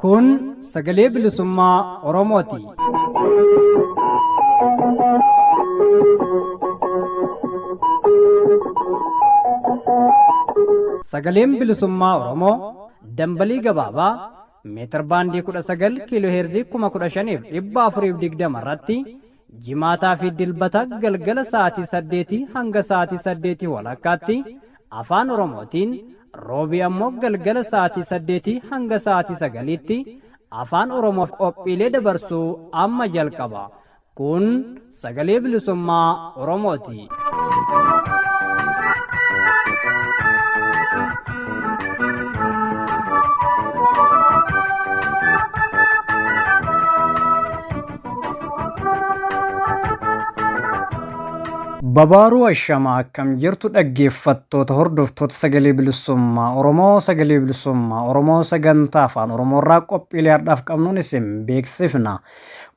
Kun sagalee bilisummaa Oromooti. Sagaleen bilisummaa Oromoo dambalii gabaabaa meetir baandii 19 kiiloo heerzii 15,420 irratti jimaataa fi dilbata galgala sa'aatii 8 hanga sa'aatii 8 walakkaatti afaan Oromootiin roobii ammoo galgala sa'aatii 8 hanga sa'aatii 9tti afaan Oromoof qophiilee dabarsuu amma jalqaba. Kun sagalee bilisummaa Oromooti. Babaaruu ashamaa akkam jirtu dhaggeeffattoota hordoftoota sagalee bilisummaa Oromoo sagantaa afaan Oromoorraa qophiilee har'aaf qabnuun isin beeksifna.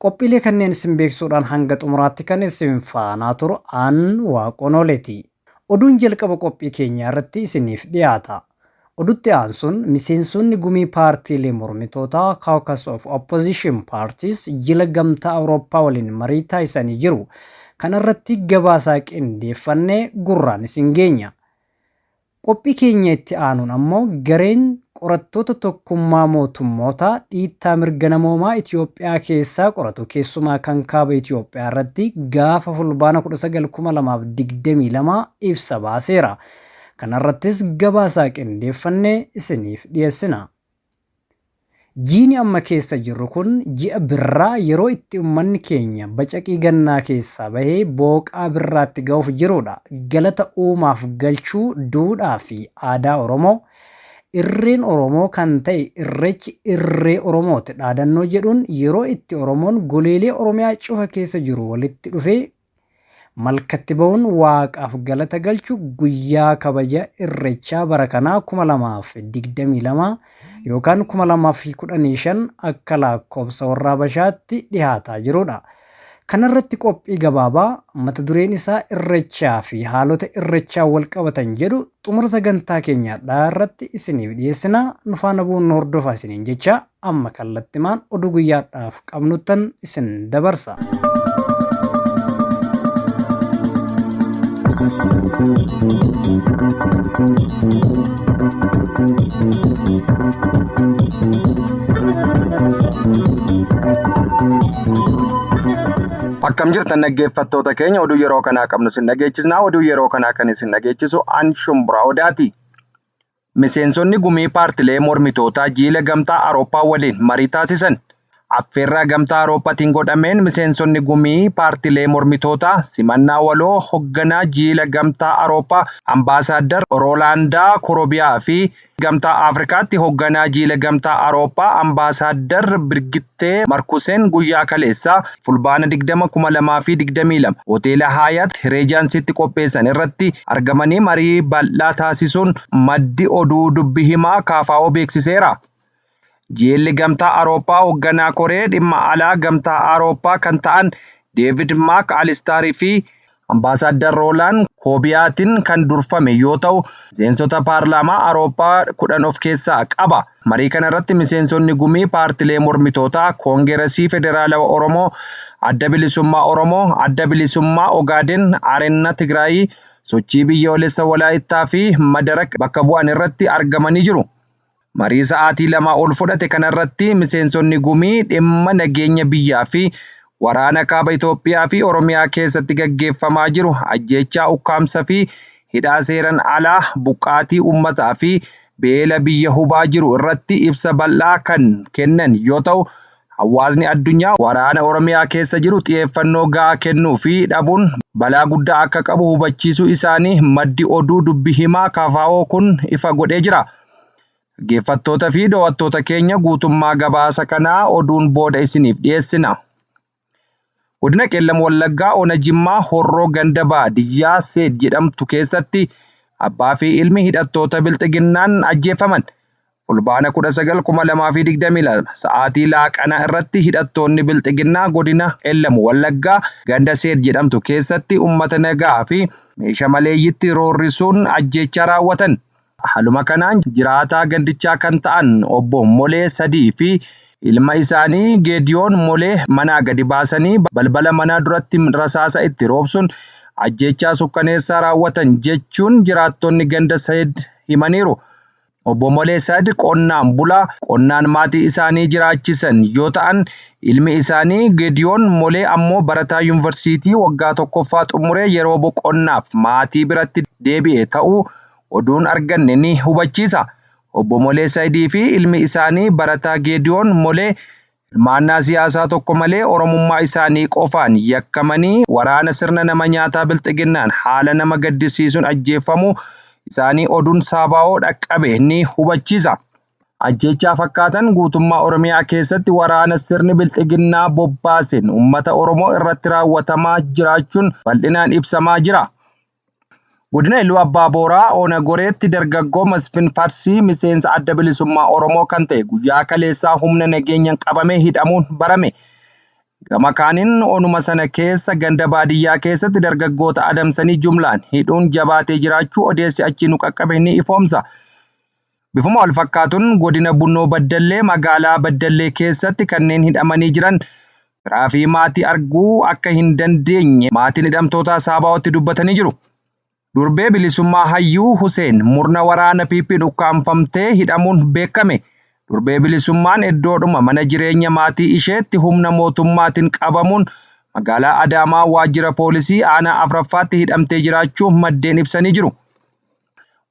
Qophiilee kanneen isin beeksuudhaan hanga xumuraatti kan isin faanaa turu an Waaqonoleeti. Oduun jalqaba qophii keenyaa irratti isiniif dhiyaata. Oduutti aansuun miseensonni gumii paartiilee mormitootaa Caucus of Opposition Parties jila gamtaa Awurooppaa waliin marii taasisanii jiru. Kanarratti gabaasaa qindeeffannee gurraan isin geenya. Qophii keenya itti aanuun ammoo gareen qorattoota tokkummaa mootummootaa dhiittaa mirga namoomaa Itoophiyaa keessaa qoratu keessumaa kan kaaba Itoophiyaa irratti gaafa fulbaana 19/2022 ibsa baaseera. Kanarrattis gabaasaa qindeeffannee isiniif dhiyeessina. Jiini amma keessa jirru kun ji'a birraa yeroo itti uummanni keenya bacaqii gannaa keessaa bahee booqaa birraatti ga'uuf jirudha. Galata uumaaf galchuu duudhaa fi aadaa Oromoo irreen Oromoo kan ta'e irreechi irree Oromooti dhaadannoo jedhuun yeroo itti Oromoon goleelee Oromiyaa cufa keessa jiru walitti dhufee malkatti ba'uun waaqaaf galata galchu guyyaa kabaja irreechaa bara kanaa 2022 yookaan 2015 akka lakkoofsa warra Habashaatti dhihaataa jirudha. Kanarratti qophii gabaabaa mata dureen isaa irreechaa fi haalota irreechaa wal qabatan jedhu xumura sagantaa keenyaa irratti isiniif dhiyeessina. Nu faana bu'uun hordofaa isiniin jecha amma kallattimaan oduu guyyaadhaaf qabnuttan isin dabarsa. Akkam jirtan dhaggeeffattoota keenya oduu yeroo kanaa qabnu sin dhageechisnaa. Oduu yeroo kanaa kan isin dhageechisu an Shumburaa Odaati. Miseensonni gumii paartilee mormitootaa jiila gamtaa Awurooppaa waliin marii taasisan. Affeerraa gamtaa Awurooppaatiin godhameen miseensonni gumii paartilee mormitootaa simannaa waloo hoogganaa jiila gamtaa Awurooppaa ambaasaadar Roolaandaa Korobiyaa fi gamtaa Afrikaatti hoogganaa jiila gamtaa Awurooppaa ambaasaadar Birgittee Markuseen guyyaa kaleessaa fulbaana 2022 hoteela Haayat Reejansitti qopheessan irratti argamanii marii bal'aa taasisuun maddi oduu dubbii himaa KFO beeksiseera. Jiilli gamtaa Awurooppaa hoogganaa Koree dhimma alaa gamtaa Awurooppaa kan ta'an Deevid Maak Alistaarii fi ambaasaadar Roolaan Koobiyaatiin kan durfame yoo ta'u, miseensota paarlaamaa Awurooppaa 10 of keessaa qaba. Marii kana irratti miseensonni gumii paartilee mormitootaa Koongiresii Federaalawaa Oromoo, Adda Bilisummaa Oromoo, Adda Bilisummaa Ogaaden, Areena Tigraayii, Sochii Biyyoolessa Walaayittaa fi Madarak bakka bu'an irratti argamanii jiru. Marii sa'aatii 2 ol fudhate kanarratti miseensonni gumii dhimma nageenya biyyaa fi waraana kaaba Itoophiyaa fi Oromiyaa keessatti gaggeeffamaa jiru ajjeechaa ukkaamsa fi hidhaa seeran alaa buqqaatii uummataa fi beela biyya hubaa jiru irratti ibsa bal'aa kan kennan yoo ta'u, hawaasni addunyaa waraana Oromiyaa keessa jiru xiyyeeffannoo gahaa kennuu fi dhabuun balaa guddaa akka qabu hubachiisuu isaanii maddi oduu dubbii himaa KFO kun ifa godhee jira. Dhaggeeffattoota fi daawwattoota keenya guutummaa gabaasa kanaa oduun booda isiniif dhiyeessina. Godina Qeellam Wallaggaa Ona Jimmaa Horroo Ganda Baadiyyaa Seed jedhamtu keessatti abbaa fi ilmi hidhattoota bilxiginnaan ajjeefaman. fulbaana 19/2022 sa'aatii laaqanaa irratti hidhattoonni bilxiginnaa godina Ellamu Wallaggaa ganda Seed jedhamtu keessatti uummata nagaa fi meeshaa maleeyyitti roorrisuun ajjeechaa raawwatan. Haaluma kanaan jiraataa gandichaa kan ta'an obbo Molee Sadii fi ilma isaanii Geediyoon Molee manaa gadi baasanii balbala manaa duratti rasaasa itti roobsuun ajjeechaa sukkaneessaa raawwatan jechuun jiraattonni ganda Seed himaniiru. Obbo Molee Sadii qonnaan bulaa qonnaan maatii isaanii jiraachisan yoo ta'an ilmi isaanii Geediyoon Molee ammoo barataa yuunivarsiitii waggaa tokkoffaa xumuree yeroo boqonnaaf maatii biratti deebi'e ta'uu oduun arganne ni hubachiisa. Obbo Molee Sadii fi ilmi isaanii barataa Geediyoon Molee hirmaannaa siyaasaa tokko malee oromummaa isaanii qofaan yakkamanii waraana sirna nama nyaataa bilxiginnaan haala nama gaddisiisuun ajjeefamuu isaanii oduun Saabaa'oo dhaqqabe ni hubachiisa. Ajjeechaa fakkaatan guutummaa Oromiyaa keessatti waraana sirni bilxiginnaa bobbaaseen uummata Oromoo irratti raawwatamaa jiraachuun bal'inaan ibsamaa jira. Godina Iluu Abbaa Booraa Oona Goreetti dargaggoo Masfin Farsii miseensa adda bilisummaa Oromoo kan ta'e guyyaa kaleessaa humna nageenyaan qabamee hidhamuun barame. Gama kaaniin onuma sana keessa ganda baadiyyaa keessatti dargaggoota adamsanii jumlaan hidhuun jabaatee jiraachuu odeessi achii nu qaqqabe ni ifoomsa. Bifuma wal fakkaatuun godina Bunnoo Baddallee magaalaa Baddallee keessatti kanneen hidhamanii jiran firaa fi maatii arguu akka hin dandeenye maatiin hidhamtootaa Saabaa'ootti dubbatanii jiru. Durbee bilisummaa Hayyuu Huseen murna waraana piiphiin ukkaanfamtee hidhamuun beekame. Durbee bilisummaan iddoodhuma mana jireenya maatii isheetti humna mootummaatiin qabamuun magaalaa Adaamaa waajjira poolisii aanaa Afraffaatti hidhamtee jiraachuu maddeen ibsanii jiru.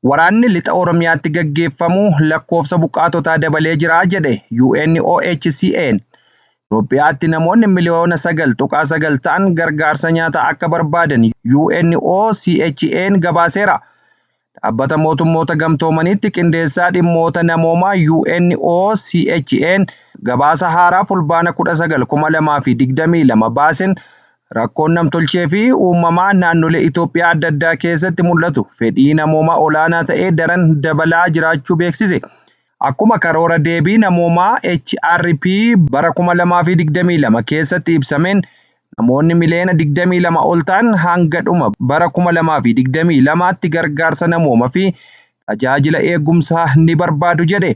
Waraanni lixa Oromiyaatti gaggeeffamu lakkoofsa buqqaatotaa dabalee jira jedhe UNOHCN. Itoophiyaatti namoonni miliyoona 9.9 ta'an gargaarsa nyaataa akka barbaadan UNOCHN gabaaseera. Dhaabbata mootummoota gamtoomaniitti qindeessaa dhimmoota namoomaa UNOCHN gabaasa haaraa fulbaana 19/2022 baaseen rakkoon namtolchee fi uumamaa naannolee Itoophiyaa adda addaa keessatti mul'atu fedhii namoomaa olaanaa ta'ee daran dabalaa jiraachuu beeksise. Akkuma karoora deebii namoomaa HRP bara 2022 keessatti ibsameen namoonni miliyoona 22 ol ta'an hanga dhuma bara 2022tti gargaarsa namoomaa fi tajaajila eegumsaa ni barbaadu jedhe.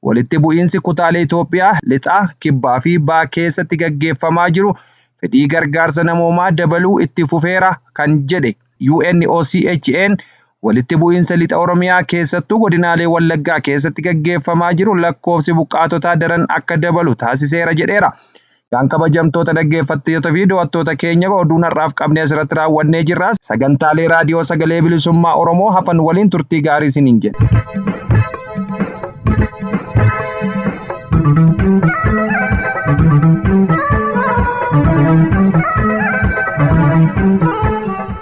Walitti bu'iinsi kutaalee Itoophiyaa lixaa, kibbaa fi bahaa keessatti gaggeeffamaa jiru fedhii gargaarsa namoomaa dabaluu itti fufeera kan jedhe UNOCHN. Walitti bu'iinsa lixa Oromiyaa keessattuu godinaalee Wallaggaa keessatti gaggeeffamaa jiru lakkoofsi buqqaatotaa daran akka dabalu taasiseera jedheera. Kan kabajamtoota dhaggeeffattoota fi daawwattoota keenya oduun har'aaf qabnee asirratti raawwannee jirra. Sagantaalee raadiyoo sagalee bilisummaa Oromoo hafan waliin turtii gaarii isiniin jedha.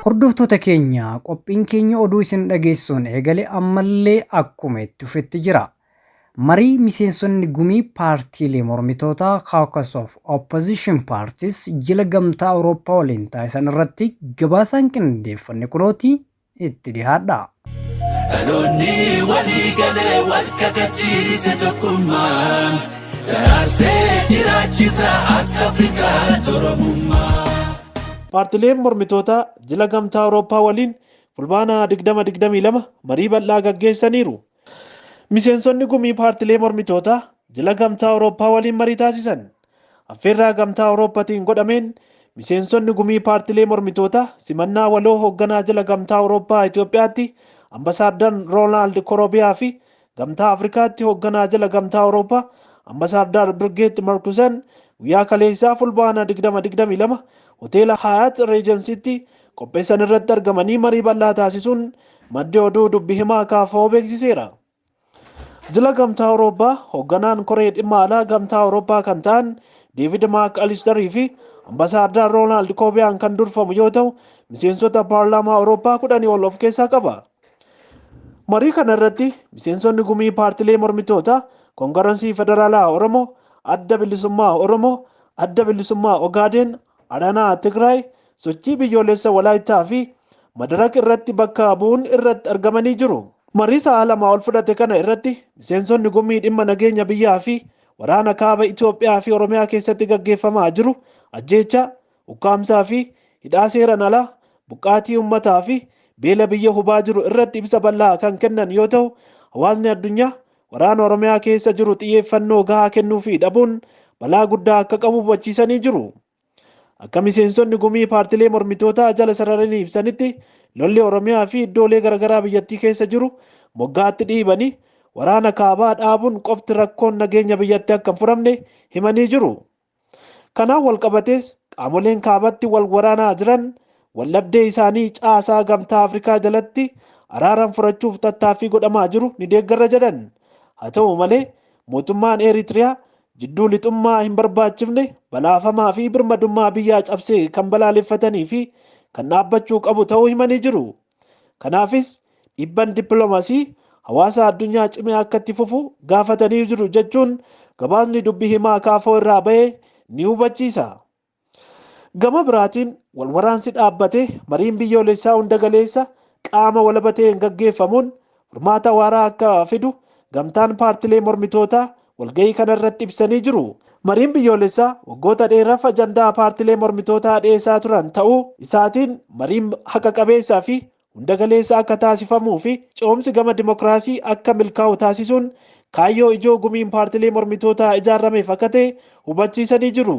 Hordoftoota keenya qophiin keenya oduu isin dhageessuun eegale ammallee akkuma itti fufetti jira. Marii miseensonni gumii paartiilee mormitootaa Caucus of Opposition Parties jila gamtaa Awurooppaa waliin taasisan irratti gabaasaan qindeeffanne kunooti itti dhiyaadha. Dhaloonni walii galee wal kakachiise tokkummaan daraarsee jiraachisa akka Afrikaatti Oromummaa. Paartileen mormitootaa jila gamtaa Awurooppaa waliin fulbaana 2022 marii bal'aa gaggeessaniiru. Miseensonni gumii paartilee mormitootaa jila gamtaa Awurooppaa waliin marii taasisan. Affeerraa gamtaa Awurooppaatiin godhameen miseensonni gumii paartilee mormitootaa simannaa waloo hoogganaa jila gamtaa Awurooppaa Itoophiyaatti Ambasaaddar Roonaald Koroobiyaa fi gamtaa Afrikaatti hoogganaa jila gamtaa Awurooppaa Ambasaaddar Birgeet Markusen guyyaa kaleessaa fulbaana 2022 hoteela Hyatt Regencytti qopheessan irratti argamanii marii bal'aa taasisuun madda oduu dubbii himaa KFO beeksiseera. Jila gamtaa Awurooppaa hoogganaan koree dhimma alaa gamtaa Awurooppaa kan ta'an David McAllisterii fi Ambasaaddar Roonaald Koobiyaan kan durfamu yoo ta'u miseensota paarlaamaa Awurooppaa 10 ol of keessaa qaba. Marii kana irratti miseensonni gumii paartilee mormitootaa Koongirensii Federaalaa Oromoo, Adda Bilisummaa Oromoo, Adda Bilisummaa Ogaaden, Adanaa Tigraay, sochii biyyoolessa Walaayittaa fi Madarak irratti bakka bu'uun irratti argamanii jiru. Marii sa'a lama ol fudhate kana irratti miseensonni gumii dhimma nageenya biyyaa fi waraana kaaba Itoophiyaa fi Oromiyaa keessatti gaggeeffamaa jiru ajjeechaa, ukkaamsaa fi hidhaa seeraan alaa, buqqaatii uummataa fi beela biyya hubaa jiru irratti ibsa bal'aa kan kennan yoo ta'u, hawaasni addunyaa waraana Oromiyaa keessa jiru xiyyeeffannoo gahaa kennuu fi dhabuun balaa guddaa akka qabu hubachiisanii jiru. Akka miseensonni gumii paartilee mormitootaa jala sararanii ibsanitti lolli Oromiyaa fi iddoolee garaagaraa biyyattii keessa jiru moggaatti dhiibanii waraana kaabaa dhaabuun qofti rakkoon nageenya biyyatti akka hin furamne himanii jiru. Kanaaf walqabatees qaamoleen kaabatti wal waraanaa jiran wallabdee isaanii caasaa gamtaa Afrikaa jalatti araaran furachuuf tattaaffii godhamaa jiru ni deeggarra jedhan. Haa ta'u malee mootummaan Eritiriyaa jidduu lixummaa hin barbaachifne balaafamaa fi birmadummaa biyyaa cabsee kan balaaleffatanii fi kan dhaabbachuu qabu ta'uu himanii jiru. Kanaafis dhibban dippiloomaasii hawaasa addunyaa cimee akka itti fufu gaafatanii jiru jechuun gabaasni dubbii himaa kaafoo irraa ba'e ni hubachiisa. Gama biraatiin wal waraansi dhaabbatee mariin biyyoolessaa hunda galeessa qaama walabateen gaggeeffamuun furmaata waaraa akka fidu gamtaan paartilee mormitootaa walgahii kanarratti ibsanii jiru. Mariin biyyoolessaa waggoota dheeraaf ajandaa paartilee mormitootaa dhiyeessaa turan ta'uu isaatiin mariin haqa qabeessaa fi hunda galeessa akka taasifamuu fi coomsi gama dimokiraasii akka milkaa'u taasisuun kaayyoo ijoo gumiin paartilee mormitootaa ijaarameef akka ta'e hubachiisanii jiru.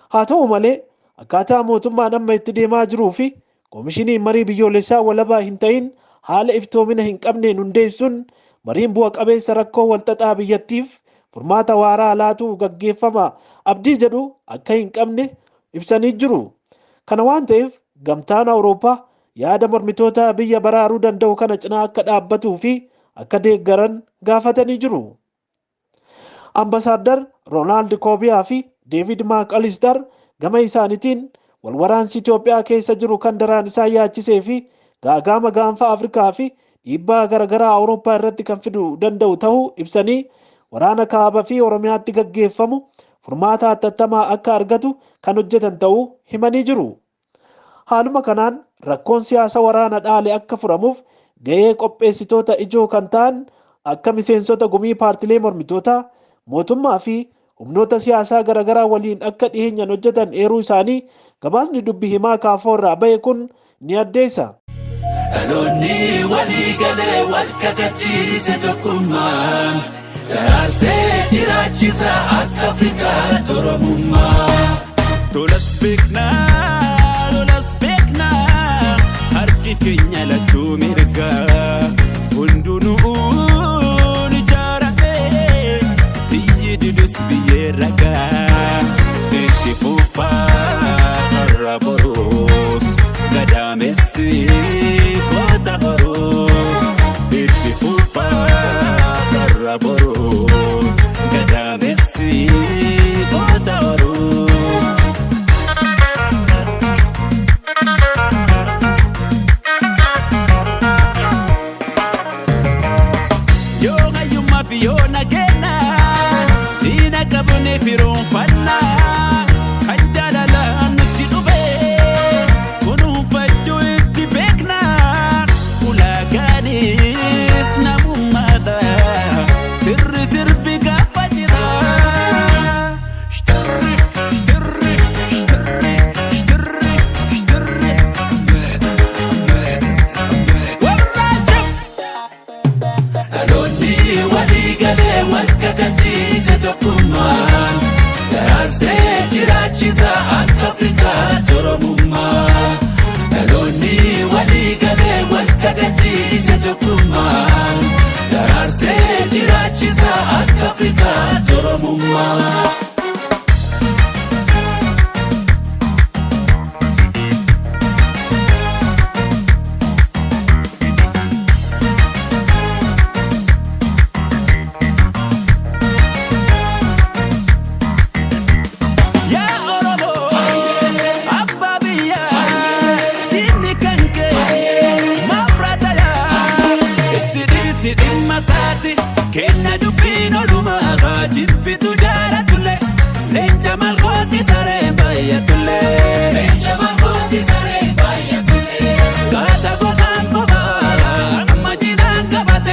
Haa ta'u malee akkaataa mootummaan amma itti deemaa jiruu fi koomishiniin marii biyyoolessaa walabaa hin ta'in haala iftoomina hin qabneen hundeessuun mariin bu'a qabeessa rakkoo walxaxaa biyyattiif furmaata waaraa laatuu gaggeeffama abdii jedhu akka hin qabne ibsanii jiru. Kana waan ta'eef gamtaan Awurooppaa yaada mormitoota biyya baraaruu danda'u kana cinaa akka dhaabbatuu fi akka deeggaran gaafatanii jiru. Ambasaaddar Roonaald Koobiyaa fi Deevid Maakalistar gama isaaniitiin wal waraansi Itoophiyaa keessa jiru kan daraan isaan yaachisee fi gaagama gaanfa Afrikaa fi dhiibbaa garaagaraa Awurooppaa irratti kan fiduu danda'u ta'uu ibsanii waraana kaaba fi Oromiyaatti gaggeeffamu furmaata hatattamaa akka argatu kan hojjetan ta'uu himanii jiru. Haaluma kanaan rakkoon siyaasa waraana dhaale akka furamuuf gahee qopheessitoota ijoo kan ta'an akka miseensota gumii paartilee mormitootaa mootummaa fi humnoota siyaasaa garaagaraa waliin akka dhiheenyaan hojjetan eeruu isaanii gabaasni dubbii himaa kaafoo irraa ba'e kun ni addeessa. Dhaloonni walii galee wal kakachiise tokkummaan daraasee jiraachisa akka Afrikaa Oromummaa. Tolas beeknaa harki keenya lachuu mirgaa hundunuun ijaaramee biyyi didus biyyee ragaa itti fufaa har'a boruus gadaamessi koota horoo itti fufaa har'a boruus gadaamessi koota horoo. Yoona kenna diina qabne firoon fannaa kan jaalalaan nutti dhufee kunuunfachuu itti beekna ulaagaanis namummaadha sirri sirbi gaafa jira. Walkakachiise tokkummaan daraasee jiraachisa akka Afrikaa Oromummaa. Dhaloonni walii galee walkakachiise tokkummaan daraasee jiraachisa akka Afrikaa Oromummaa. Kenna dubbiin olumaa gaajin bitu jaalatullee leenca malkooti saree baay'atullee. Leenca malkooti saree baay'atullee. Kaata gogaan bobaara amma jinaan qabata.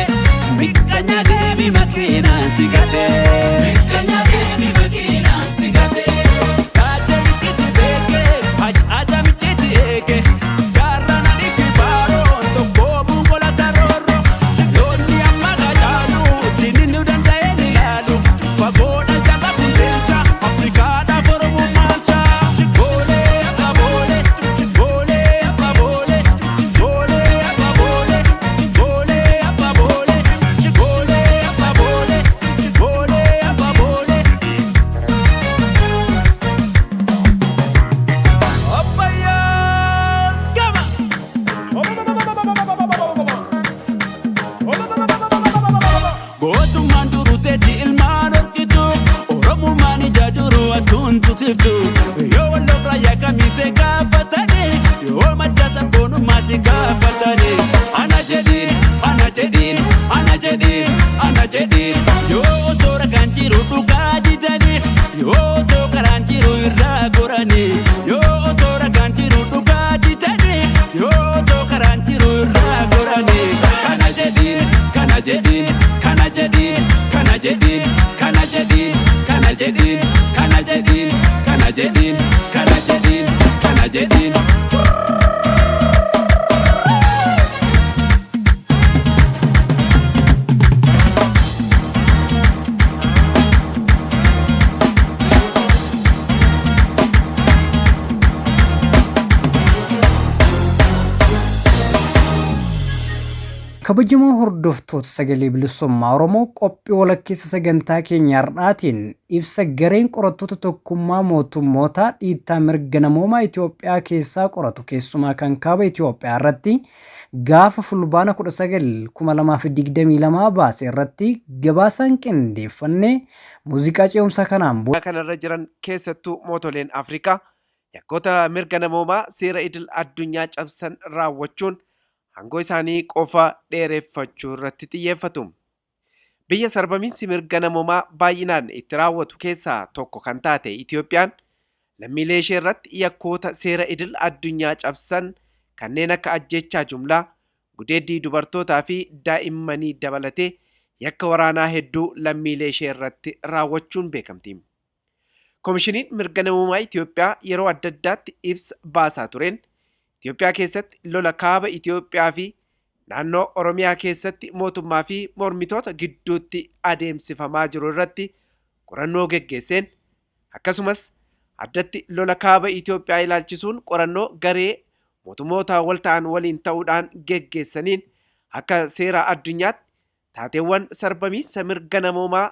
siftu yoo wallofra yaakamise gaafatani yoo madda sabboonummaati gaafatani ana jedhin ana jedhin ana jedhin ana jedhin yoo soora kan jiru dhugaa didani yoo soo karaan jiru irraa gorani yoo soora kan jiru dhugaa didani yoo soo karaan jiru irraa gorani kana jedhin kana jedhin kana jedhin kana jedhin kana jedhin kana jedhin kana jedhin kana jedhin kana jedhin kana jedhin kabajamoo hordoftoota sagalee bilisummaa Oromoo qophii walakkeessa sagantaa keenya har'aatiin ibsa gareen qorattoota tokkummaa mootummootaa dhiittaa mirga namoomaa Itoophiyaa keessaa qoratu keessumaa kan kaaba Itoophiyaa irratti gaafa fulbaana 19/2022 baase irratti gabaasaan qindeeffannee muuziqaa ce'umsa kanaan kanarra jiran keessattuu mootoleen Afrikaa yakkoota mirga namoomaa seera idil addunyaa cabsan raawwachuun hangoo isaanii qofa dheereffachuu irratti xiyyeeffatu. Biyya sarbamiinsi mirga namoomaa baay'inaan itti raawwatu keessaa tokko kan taate Itoophiyaan lammiilee ishee irratti yakkoota seera idil addunyaa cabsan kanneen akka ajjechaa jumlaa, gudeeddii dubartootaa fi daa'immanii dabalatee yakka waraanaa hedduu lammiilee ishee irratti raawwachuun beekamti. Koomishiniin mirga namoomaa Itoophiyaa yeroo adda addaatti ibsa baasaa tureen Itoophiyaa keessatti lola kaaba Itoophiyaa fi naannoo Oromiyaa keessatti mootummaa fi mormitoota gidduutti adeemsifamaa jiru irratti qorannoo geggeesseen akkasumas addatti lola kaaba Itoophiyaa ilaalchisuun qorannoo garee mootummoota wal ta'an waliin ta'uudhaan geggeessaniin akka seera addunyaatti taateewwan sarbamiinsa mirga namoomaa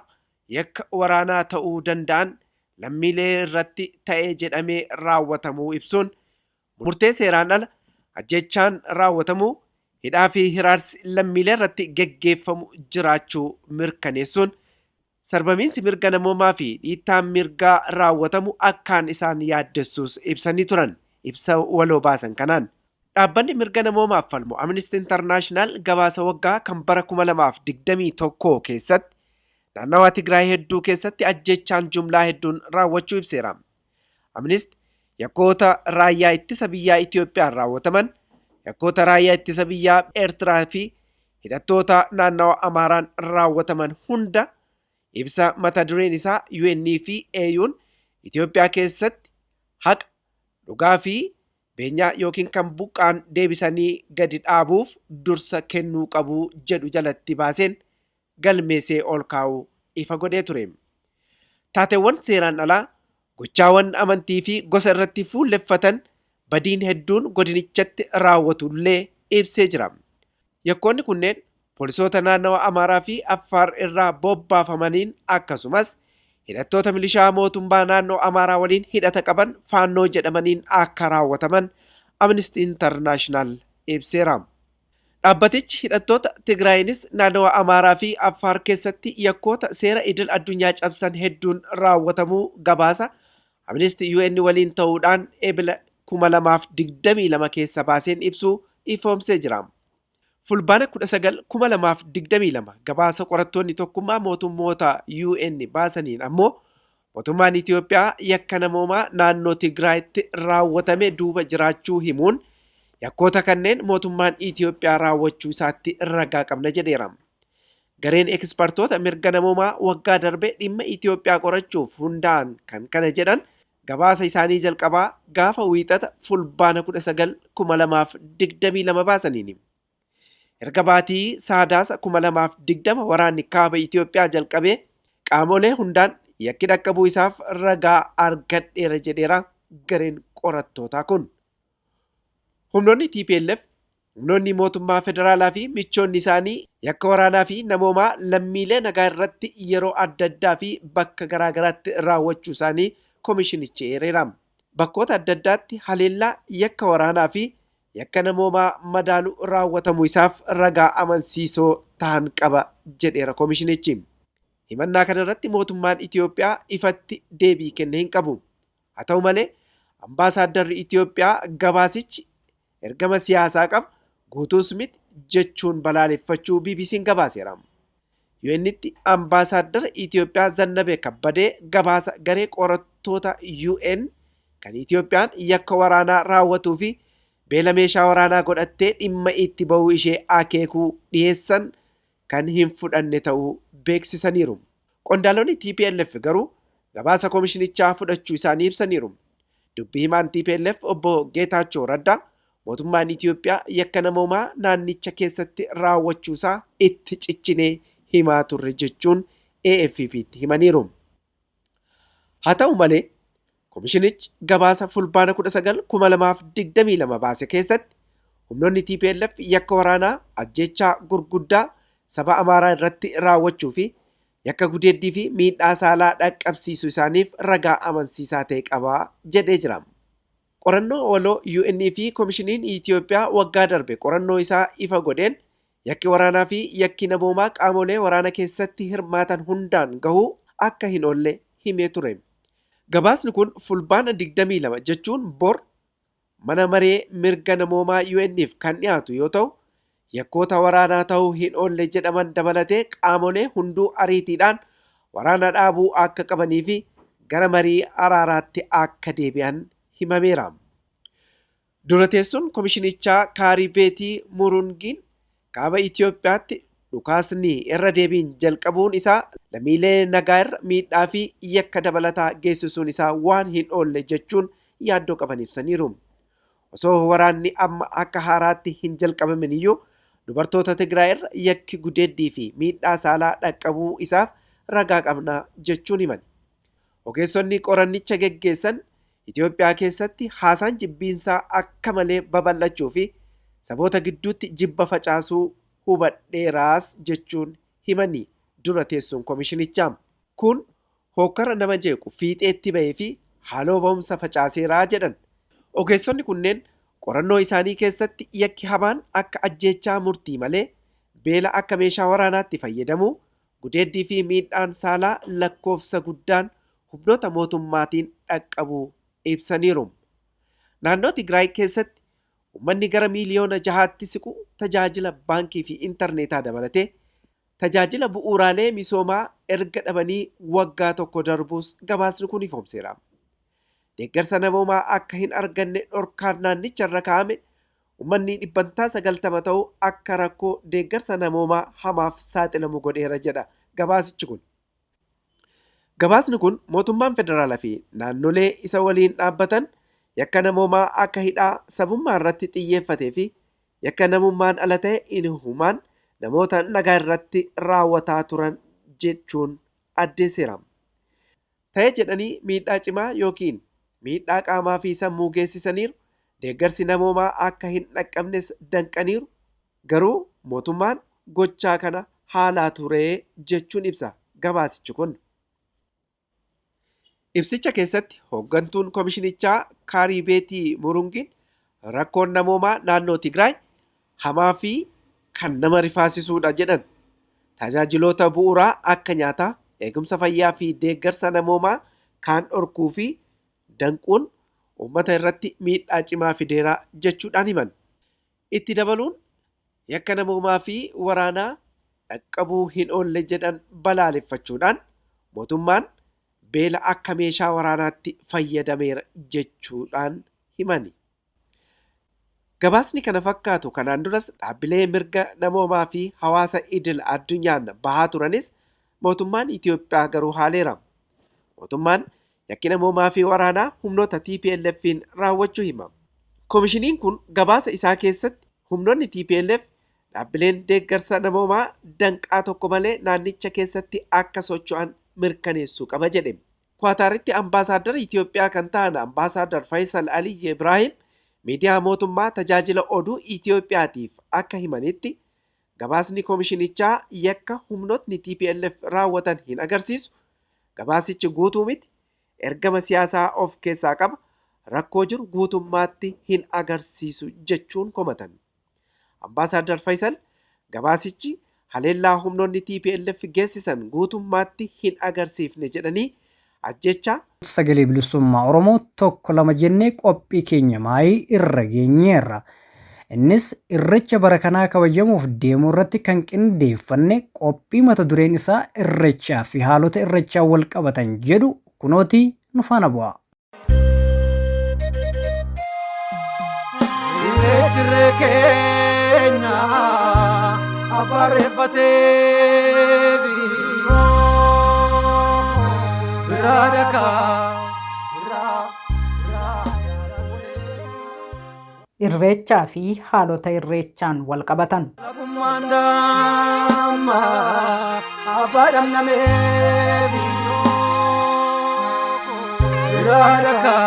yakka waraanaa ta'uu danda'an lammiilee irratti ta'ee jedhamee raawwatamuu ibsuun murtee seeraan ala ajjechaan raawwatamuu hidhaa fi hiraarsi lammiilee irratti geggeeffamu jiraachuu mirkaneessuun sarbamiinsi mirga namoomaa fi dhiittaan mirgaa raawwatamu akkaan isaan yaaddessuus ibsanii turan. Ibsa waloo baasan kanaan dhaabbanni mirga namoomaaf falmu Amnesty International gabaasa waggaa kan bara 2021 keessatti naannawaa Tigraay hedduu keessatti ajjechaan jumlaa hedduun raawwachuu ibseera. Amnesty yakkoota raayyaa ittisa biyyaa Itoophiyaan raawwataman, yakkoota raayyaa ittisa biyyaa Eertiraa fi hidhattoota naannawa Amaaraan raawwataman hunda ibsa mata dureen isaa UN fi AU'n Itoophiyaa keessatti haqa, dhugaa fi beenyaa yookiin kan buqqaan deebisanii gadi dhaabuuf dursa kennuu qabu jedhu jalatti baaseen galmeessee ol kaa'uu ifa godhee ture. Taateewwan seeraan alaa gochaawwan amantii fi gosa irratti fuulleffatan badiin hedduun godinichatti raawwatullee ibsee jira. Yakkoonni kunneen poolisoota naannawa Amaaraa fi Affaar irraa bobbaafamaniin akkasumas hidhattoota milishaa mootummaa naannoo Amaaraa waliin hidhata qaban faannoo jedhamaniin akka raawwataman Amnesty International ibseera. Dhaabbatichi hidhattoota Tigraayinis naannawa Amaaraa fi Affaar keessatti yakkoota seera idil addunyaa cabsan hedduun raawwatamuu gabaasa Amnesty UN waliin ta'uudhaan eebila 2022 keessa baaseen ibsuu ifoomsee jira. Fulbaana 19/2022 gabaasa qorattoonni tokkummaa mootummoota UN baasaniin ammoo mootummaan Itoophiyaa yakka namoomaa naannoo Tigraayitti raawwatame duuba jiraachuu himuun yakkoota kanneen mootummaan Itoophiyaa raawwachuu isaatti ragaa qabna jedheera. Gareen ekspertoota mirga namoomaa waggaa darbe dhimma Itoophiyaa qorachuuf hundaa'an kan kana jedhan gabaasa isaanii jalqabaa gaafa wiixata fulbaana 19/2022 baasaniini. Erga baatii saadaasa 2020 waraanni kaaba Itoophiyaa jalqabee qaamolee hundaan yakki dhaqqabuu isaaf ragaa argadheera jedheera gareen qorattootaa kun. Humnoonni TPLF, humnoonni mootummaa federaalaa fi michoonni isaanii yakka waraanaa fi namoomaa lammiilee nagaa irratti yeroo adda addaa fi bakka garaagaraatti raawwachuu isaanii koomishinichi eereera. Bakkoota adda addaatti haleellaa yakka waraanaa fi yakka namoomaa madaalu raawwatamuu isaaf ragaa amansiisoo ta'an qaba jedheera koomishinichi. Himannaa kana irratti mootummaan Itoophiyaa ifatti deebii kenne hin qabu. Haa ta'u malee ambaasaaddarri Itoophiyaa gabaasichi ergama siyaasaa qaba guutuus miti jechuun balaaleffachuu BBC'n gabaaseera. UN'tti ambaasaaddarri Itoophiyaa Zannabee Kabbadee gabaasa garee qorattoota UN kan Itoophiyaan yakka waraanaa raawwatuu fi beela meeshaa waraanaa godhattee dhimma itti bahuu ishee akeekuu dhiyeessan kan hin fudhanne ta'uu beeksisaniiru. Qondaalonni TPLF garuu gabaasa komishinichaa fudhachuu isaanii ibsaniiru. Dubbii himaan TPLF obbo Geetaachoo Raddaa mootummaan Itoophiyaa yakka namoomaa naannicha keessatti raawwachuusaa itti cichinee himaa turre jechuun AFP'tti himaniiru. Haa ta'u malee komishinichi gabaasa fulbaana 19/2022 baase keessatti humnoonni TPLF yakka waraanaa ajjechaa gurguddaa saba Amaaraa irratti raawwachuu fi yakka gudeeddii fi miidhaa saalaa dhaqqabsiisuu isaaniif ragaa amansiisaa ta'e qabaa jedhee jira. Qorannoo waloo UN fi komishiniin Itoophiyaa waggaa darbe qorannoo isaa ifa godheen yakki waraanaa fi yakki namoomaa qaamolee waraana keessatti hirmaatan hundaan gahuu akka hin oolle himee ture. Gabaasni kun fulbaana 22 jechuun bor mana maree mirga namoomaa UN'if kan dhiyaatu yoo ta'u yakkoota waraanaa ta'uu hin oolle jedhaman dabalatee qaamolee hunduu ariitiidhaan waraana dhaabuu akka qabanii fi gara marii araaraatti akka deebi'an himameera. Dura teessuun komishinichaa Kaaribeetii Murungiin kaaba Itoophiyaatti dhukaasni irra deebiin jalqabuun isaa lammiilee nagaa irra miidhaa fi yakka dabalataa geessisuun isaa waan hin oolle jechuun yaaddoo qaban ibsaniiru. Osoo waraanni amma akka haaraatti hin jalqabamin iyyuu dubartoota Tigraay irra yakki gudeeddii fi miidhaa saalaa dhaqqabuu isaaf ragaa qabna jechuun himan. Ogeessonni qorannicha geggeessan Itoophiyaa keessatti haasaan jibbiinsaa akka malee babal'achuu fi saboota gidduutti jibba facaasuu hubadheeraas jechuun himanii dura teessuun komishinichaa. Kun hokkara nama jeequ fiixeetti bahee fi haaloo ba'umsa facaaseeraa jedhan. Ogeessonni kunneen qorannoo isaanii keessatti yakki hamaan akka ajjeechaa murtii malee beela akka meeshaa waraanaatti fayyadamuu gudeeddii fi miidhaan saalaa lakkoofsa guddaan humnoota mootummaatiin dhaqqabuu ibsaniiru. Naannoo Tigraay keessatti uummanni gara miiliyoona 6tti siqu tajaajila baankii fi intarneetaa dabalatee tajaajila bu'uuraalee misoomaa erga dhabanii waggaa tokko darbuus gabaasni kun ifoomseera. Deeggarsa namoomaa akka hin arganne dhorkaan naannicha irra kaa'ame uummanni 90% ta'u akka rakkoo deeggarsa namoomaa hamaaf saaxilamu godheera jedha gabaasichi kun. Gabaasni kun mootummaan federaalaa fi naannolee isa waliin dhaabbatan yakka namoomaa akka hidhaa sabummaa irratti xiyyeeffatee fi yakka namummaan ala ta'e inhumaan namoota nagaa irratti raawwataa turan jechuun addeesseera. Ta'ee jedhanii miidhaa cimaa yookiin miidhaa qaamaa fi sammuu geessisaniiru deeggarsi namoomaa akka hin dhaqqabnes danqaniiru garuu mootummaan gochaa kana haalaa turee jechuun ibsa gabaasichi kun. Ibsicha keessatti hooggantuun komishinichaa Kaaribeetii Murungiin rakkoon namoomaa naannoo Tigraay hamaa fi kan nama rifaasisuudha jedhan. Tajaajiloota bu'uuraa akka nyaataa, eegumsa fayyaa fi deeggarsa namoomaa kaan dhorkuu fi danquun uummata irratti miidhaa cimaa fideera jechuudhaan himan. Itti dabaluun yakka namoomaa fi waraanaa dhaqqabuu hin oolle jedhan balaaleffachuudhaan mootummaan beela akka meeshaa waraanaatti fayyadameera jechuudhaan himani. Gabaasni kana fakkaatu kanaan duras dhaabbilee mirga namoomaa fi hawaasa idil addunyaan bahaa turanis mootummaan Itoophiyaa garuu haaleera. Mootummaan yakki namoomaa fi waraanaa humnoota TPLF'n raawwachuu hima. Komishiniin kun gabaasa isaa keessatti humnoonni TPLF dhaabbileen deeggarsa namoomaa danqaa tokko malee naannicha keessatti akka socho'an mirkaneessuu qaba jedhe. Kwaataaritti ambaasaadara Itoophiyaa kan ta'an ambaasaadar Faisal Ali Ibrahim miidiyaa mootummaa tajaajila oduu Itoophiyaatiif akka himanitti gabaasni komishinichaa yakka humnootni TPLF raawwatan hin agarsiisu. Gabaasichi guutuu miti ergama siyaasaa of keessaa qaba. Rakkoo jiru guutummaatti hin agarsiisu jechuun komatan. Ambaasaadar Faisal gabaasichi haleellaa humnoonni TPLF geessisan guutummaatti hin agarsiifne jedhanii ajjecha sagalee bilisummaa Oromoo tokko lama jennee qophii keenya maayii irra geenyeerra. Innis irreecha bara kanaa kabajamuuf deemuu irratti kan qindeeffanne qophii mata dureen isaa irreechaa fi haalota irreechaa wal qabatan jedhu kunooti nu faana bu'a. Irreechirree keenya abbaarreeffateefi biraa dhagaa. Irreechaa fi haalota irreechaan wal qabatan. Abummaan daama abbaa dhabnameefi biraa dhagaa.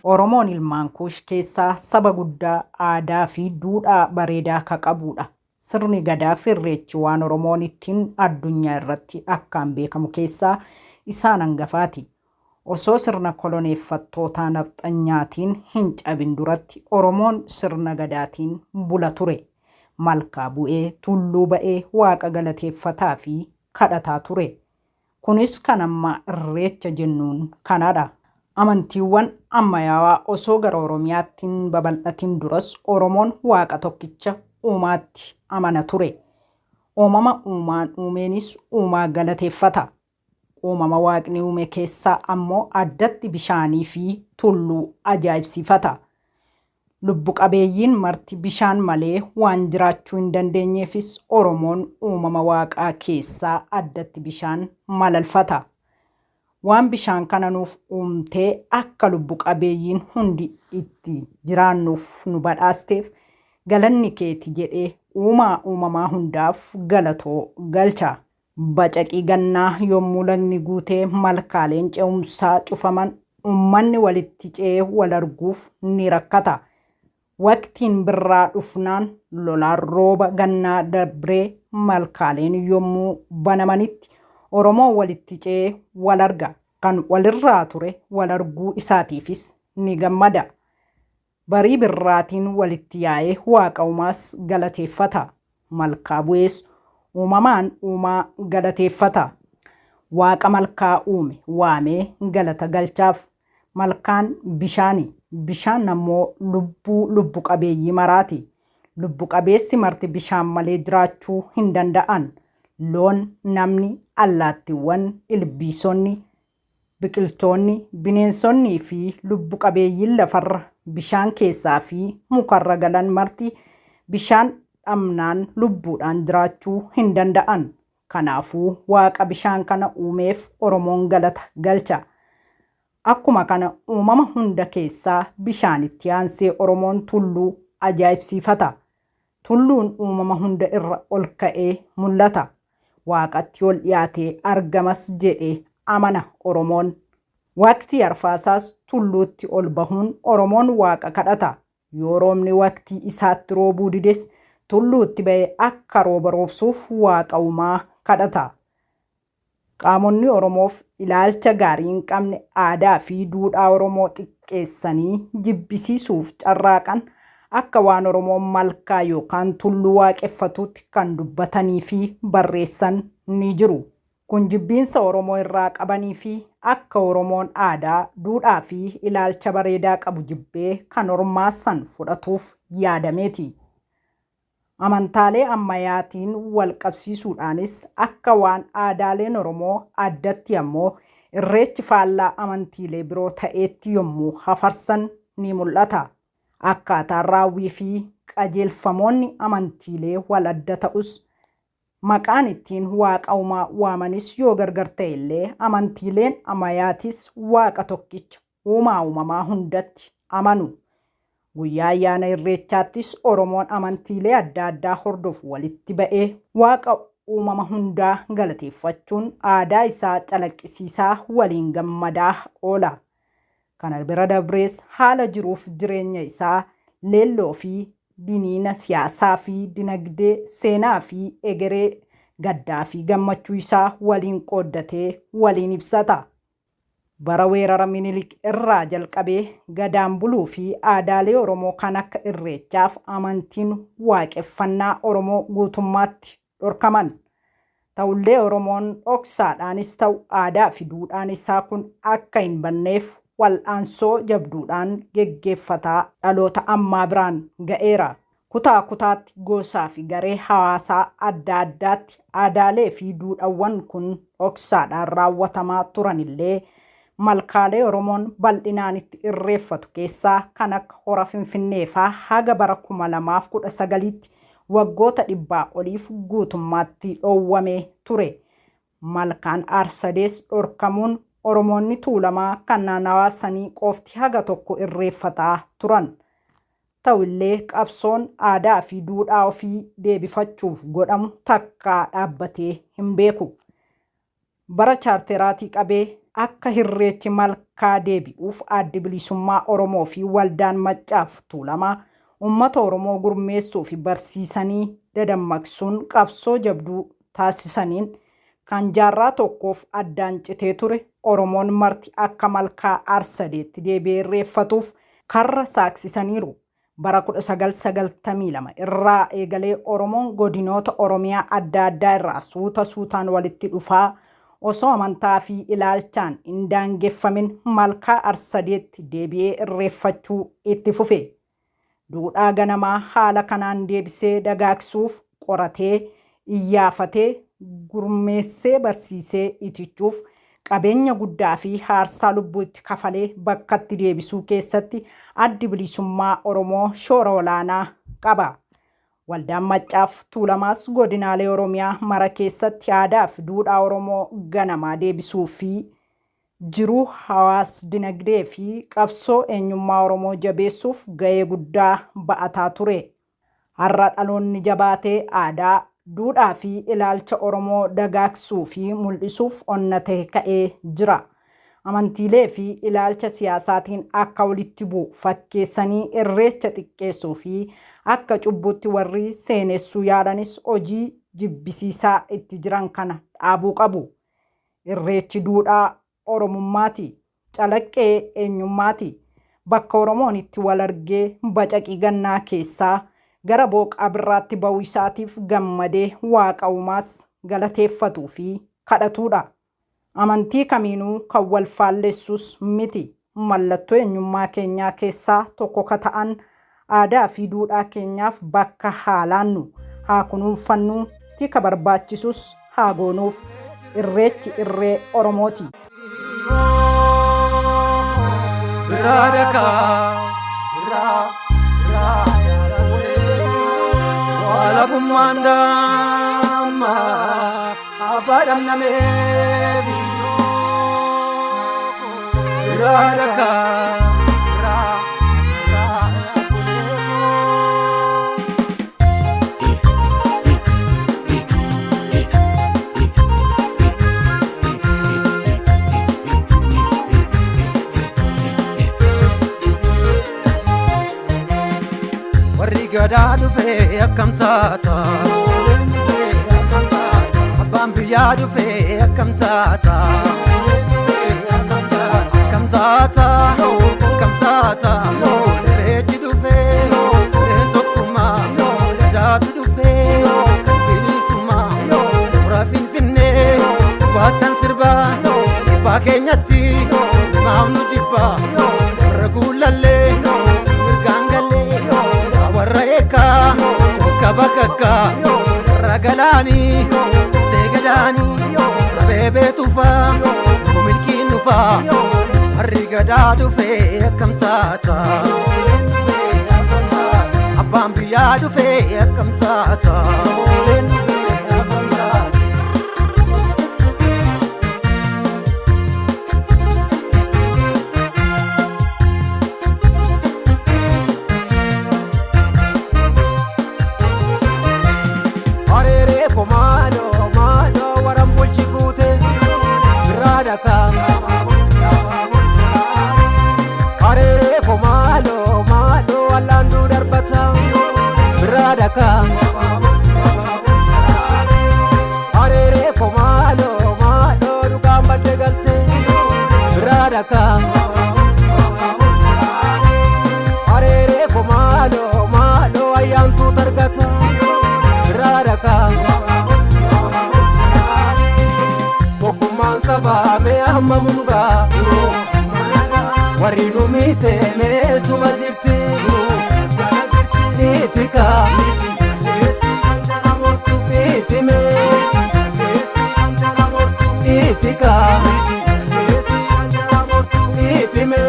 Oromoon ilmaan Kuush keessaa saba guddaa aadaa fi duudhaa bareedaa ka qabudha. Sirni gadaa fi irreechi waan Oromoon ittiin addunyaa irratti akkaan beekamu keessaa isaan hangafaati. Osoo sirna koloneeffattootaa nafxanyaatiin hin cabin duratti Oromoon sirna gadaatiin bula ture. Malkaa bu'ee, tulluu ba'ee, waaqa galateeffataa fi kadhataa ture. Kunis kan amma irreecha jennuun kanadha. Amantiiwwan ammayyaawaa osoo gara Oromiyaatti hin babal'atin duras Oromoon waaqa tokkicha uumaatti amana ture. Uumama uumaan uumeenis uumaa galateeffata. Uumama waaqni uume keessaa ammoo addatti bishaanii fi tulluu ajaa'ibsiifata. Lubbu qabeeyyiin marti bishaan malee waan jiraachuu hin dandeenyeefis Oromoon uumama waaqaa keessaa addatti bishaan malalfata. Waan bishaan kana nuuf uumtee akka lubbu qabeeyyiin hundi itti jiraannuuf nu badhaasteef galanni keeti jedhee uumamaa hundaaf galatoo galcha. Bacaqii gannaa yommuu lagni guutee malkaaleen ce'umsaa cufaman uummanni walitti ce'ee wal arguuf ni rakkata. Waqtiin birraa dhufnaan lolaan rooba gannaa dabree malkaaleen yommuu banamanitti Oromoo walitti ce'ee wal arga. Kan walirraa ture wal arguu isaatiifis ni gammada. Barii birraatiin walitti yaa'ee waaqa uumaas galateeffata. Malkaa bu'ees uumamaan uumaa galateeffata. Waaqa malkaa uume waamee galata galchaaf. Malkaan bishaani. Bishaan ammoo lubbu qabeeyyii maraati. Lubbu qabeessi marti bishaan malee jiraachuu hin danda'an. Loon, namni, allaattiiwwan, ilbiisonni, biqiltoonni, bineensonnii fi lubbu qabeeyyiin lafarra bishaan keessaa fi mukarra galan marti bishaan dhabnaan lubbuudhaan jiraachuu hin danda'an. Kanaafuu waaqa bishaan kana uumeef Oromoon galata galcha. Akkuma kana uumama hunda keessaa bishaanitti aansee Oromoon tulluu ajaa'ibsiifata. Tulluun uumama hunda irra ol ka'ee mul'ata. Waaqatti ol dhiyaatee argamas jedhee amana Oromoon. Waqtii arfaasaas tulluutti ol bahuun Oromoon waaqa kadhata. Yoo roobni waqtii isaatti roobuu dides tulluutti ba'ee akka rooba roobsuuf waaqa uumaa kadhata. Qaamonni Oromoof ilaalcha gaarii hin qabne aadaa fi duudhaa Oromoo xiqqeessanii jibbisiisuuf carraaqan akka waan Oromoon malkaa yookaan tulluu waaqeffatuutti kan dubbatanii fi barreessan ni jiru. Kun jibbiinsa Oromoo irraa qabanii fi akka Oromoon aadaa, duudhaa fi ilaalcha bareedaa qabu jibbee kan ormaa san fudhatuuf yaadameeti. Amantaalee ammayyaatiin wal qabsiisuudhaanis akka waan aadaaleen Oromoo addatti ammoo irreechi faallaa amantiilee biroo ta'eetti yommuu hafarsan ni mul'ata. Akkaataan raawwii fi qajeelfamoonni amantiilee wal adda ta'us maqaan ittiin waaqa uumaa waamanis yoo gargar ta'e illee amantiileen ammayyaatis waaqa tokkicha uumamaa hundatti amanu. Guyyaa ayyaana irreechaattis Oromoon amantiilee adda addaa hordofu walitti ba'ee waaqa uumama hundaa galateeffachuun aadaa isaa calaqqisiisaa waliin gammadaa oola. Kana bira dabrees haala jiruuf jireenya isaa leelloo fi diniina siyaasaa fi dinagdee seenaa fi egeree gaddaa fi gammachuu isaa waliin qooddatee waliin ibsata. Bara weerara Minilik irraa jalqabee gadaan buluu fi aadaalee Oromoo kan akka irreechaaf amantiin waaqeffannaa Oromoo guutummaatti dhorkaman. Ta'ullee Oromoon dhoksaadhaanis ta'u aadaa fi duudhaan isaa kun akka hin banneef wal'aansoo jabduudhaan geggeeffataa dhaloota ammaa biraan ga'eera. Kutaa kutaatti gosaa fi garee hawaasaa adda addaatti aadaalee fi duudhaawwan kun dhoksaadhaan raawwatamaa turanillee malkaalee Oromoon bal'inaan itti irreeffatu keessaa kan akka Hora Finfinnee fa'aa haga bara 2019tti waggoota 100 oliif guutummaatti dhoowwamee ture. Malkaan Aarsadees dhorkamuun Oromoonni Tuulamaa kan naannawaa sanii qofti haga tokko irreeffataa turan. Ta'ullee qabsoon aadaa fi duudhaa ofii deebifachuuf godhamu takkaa dhaabbatee hin beeku. Bara chaarteraatii qabee akka Irreechi malkaa deebi'uuf Addi Bilisummaa Oromoo fi Waldaan Maccaaf Tuulamaa uummata Oromoo gurmeessuu fi barsiisanii dadammaqsuun qabsoo jabduu taasisaniin kan jaarraa tokkoof addaan citee ture Oromoon marti akka malkaa Aarsadeetti deebi'ee irreeffatuuf karra saaksisaniiru. Bara 1992 irraa eegalee Oromoon godinoota Oromiyaa adda addaa irraa suutaan walitti dhufaa osoo amantaa fi ilaalchaan hin daangeffamin malkaa Aarsadeetti deebi'ee irreeffachuu itti fufe. Duudhaa ganamaa haala kanaan deebisee dagaagsuuf qoratee, iyyaafatee, gurmeessee barsiisee itichuuf qabeenya guddaa fi haarsaa lubbuu itti kafalee bakkatti deebisuu keessatti Addi Bilisummaa Oromoo shoora olaanaa qaba. Waldaan Maccaaf Tuulamaas godinaalee Oromiyaa mara keessatti aadaa fi duudhaa Oromoo ganamaa deebisuu fi jiruu hawaas dinagdee fi qabsoo eenyummaa Oromoo jabeessuuf ga'ee guddaa ba'ataa ture. Har'a dhaloonni jabaatee aadaa, duudhaa fi ilaalcha Oromoo dagaagsuu fi mul'isuuf onnatee ka'ee jira. Amantiilee fi ilaalcha siyaasaatiin akka walitti bu'u fakkeessanii irreecha xiqqeessuu fi akka cubbutti warri seenessuu yaadanis hojii jibbisiisaa itti jiran kana dhaabuu qabu. Irreechi duudhaa Oromummaati. Calaqqee eenyummaati. Bakka Oromoon itti wal argee bacaqii gannaa keessaa gara booqaa birraatti ba'uu isaatiif gammadee waaqa uumaas galateeffatuu fi kadhatuudha. Amantii kamiinuu kan wal faallessus miti. Mallattoo eenyummaa keenyaa keessaa tokko ka ta'an aadaa fi duudhaa keenyaaf bakka haa laannu, haa kunuunfannu, tika barbaachisus haa goonuuf. Irreechi irree Oromooti. Wala kumanda ma abadam na mebi radaka Gada dhufe akkam taata abbaan biyyaa dhufe akkam taata akkam taata akkam taata reechi dhufe reen tokkummaa jaatu dhufe bilisummaa Hora Finfinnee baattan sirbaa dhibbaa keenyatti maamnu jibbaa warra kuulallee mirgaan gallee warra eekaa kabakakka ragalaanii teegadaanii rabeebee tufaa milkiin dhufaa harri gadaa dhufee akkam taata abbaan biyyaa dhufee akkam taata. Arere komalo malo dukaan badde galte biradaka Arere komalo malo ayyaantu targata biradaka sabaa mee amma mungaa warri nu miite mee suma jirti niitika niitime niitika niitime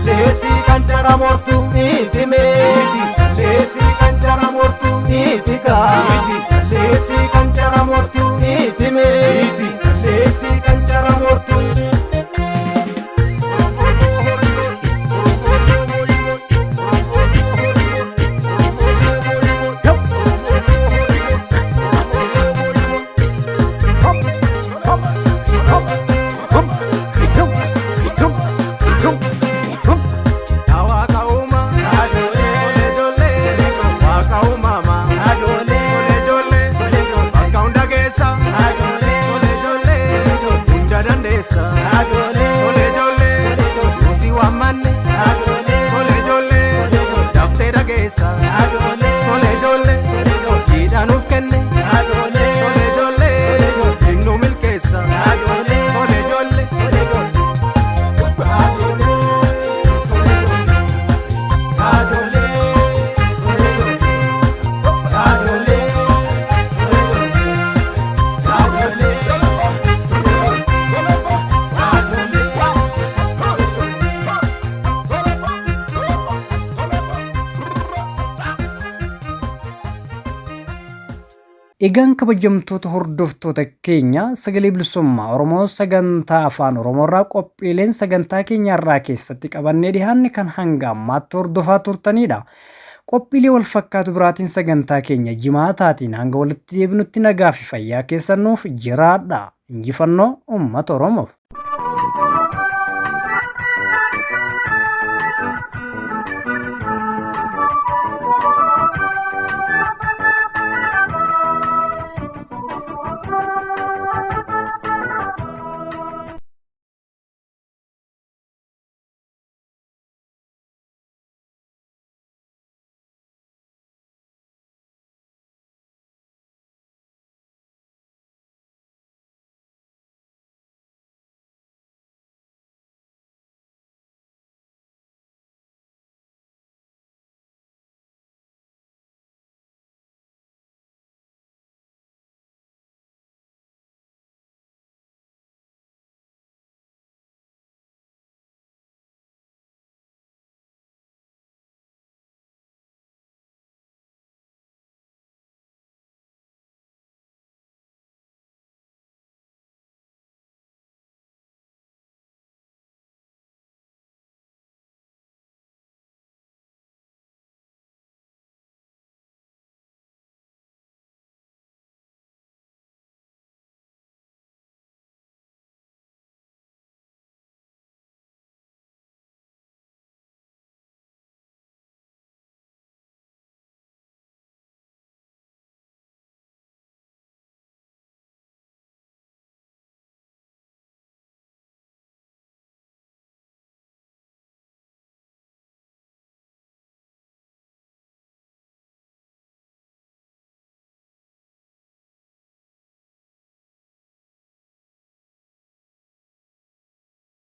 Lesi kanjara mortu niitime lesi kanjara mortu niitika lesi kanjara mortu niitime lesi kanjara mortu Egaan kabajamtoota hordoftoota keenya sagalee bilisummaa Oromoo sagantaa afaan Oromoorraa qophiileen sagantaa keenyarraa keessatti qabannee dhiyaanne kan hanga ammaatti hordofaa turtanidha. Qophiilee wal fakkaatu biraatiin sagantaa keenya jimaataatiin hanga walitti deebinutti nagaa fi fayyaa keessan nuuf jiraadha. Injifannoo uummata Oromoof.